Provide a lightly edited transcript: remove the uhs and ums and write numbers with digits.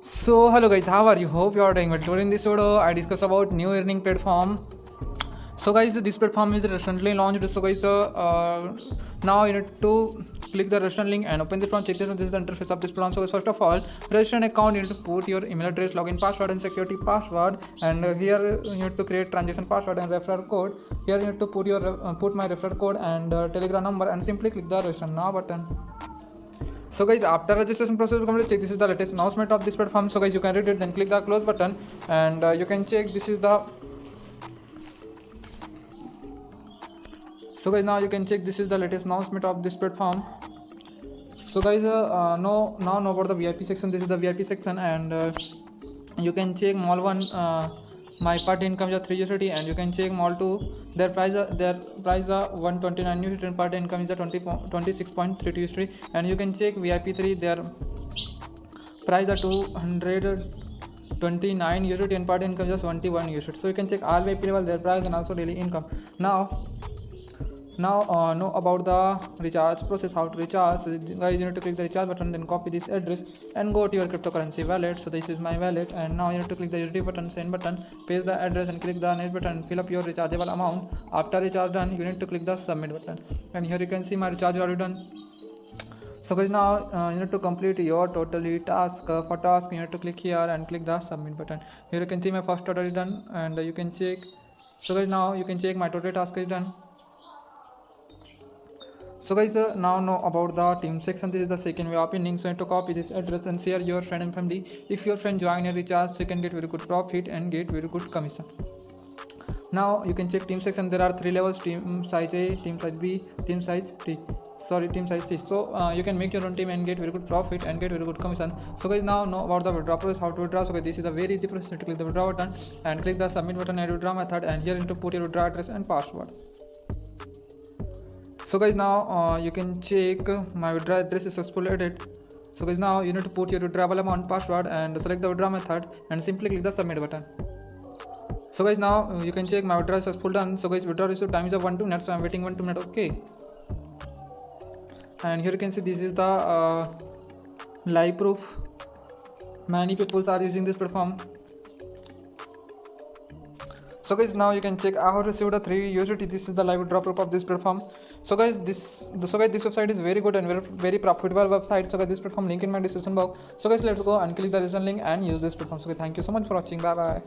So hello guys, how are you? Hope you are doing well. Today in this video I discuss about new earning platform. So guys, this platform is recently launched. So guys, now you need to click the registration link and open this platform. Check this is the interface of this platform. So guys, first of all, register an account. You need to put your email address, login password and security password, and here you need to create transaction password and referral code. Here you need to put your put my referral code and telegram number, and simply click the register now button. So guys, after registration process complete, check this is the latest announcement of this platform. So guys, you can read it, then click the close button, and you can check this is the. So guys, now you can check this is the latest announcement of this platform. So guys, now know about the VIP section. This is the VIP section, and you can check mall one. My part income is 3 USD, and you can check mall 2. Their price are 129 USD, and part income is 26.32 USD, and you can check VIP 3. Their price are 229 USD, and part income is 21 USD. So you can check all VIP level, their price, and also daily income. Now know about the recharge process, how to recharge. So guys, you need to click the recharge button, then copy this address and go to your cryptocurrency wallet. So this is my wallet, and now you need to click the USD button, send button, paste the address and click the next button, fill up your rechargeable amount. After recharge done, you need to click the submit button, and here you can see my recharge already done. So guys, now you need to complete your totally task. For task, you need to click here and click the submit button. Here you can see my first total is done, and you can check. So guys, now you can check my total task is done. So guys, now know about the team section. This is the second way of earning. So you need to copy this address and share your friend and family. If your friend join a recharge, so you can get very good profit and get very good commission. Now you can check team section. There are 3 levels: team size A, team size B, team size T. Team size C. So you can make your own team and get very good profit and get very good commission. So guys, now know about the withdrawal process, how to withdraw. So guys, this is a very easy process. You need to click the withdraw button and click the submit button and withdraw method, and here you need to put your withdraw address and password. So guys, now you can check my withdrawal address is successfully added. So guys, now you need to put your withdrawable amount, password, and select the withdraw method, and simply click the submit button. So guys, now you can check my withdrawal successful done. So guys, withdrawal receipt time is of 1 to 2 minutes, so I'm waiting 1 to 2 minutes. Okay, and here you can see this is the live proof. Many people are using this platform. So guys, now you can check I have received a 3 USDT. This is the live withdrawal proof of this platform. So guys, this website is very good and very profitable website. So guys, this platform link in my description box. So guys, let's go and click the description link and use this platform. So guys, thank you so much for watching. Bye bye.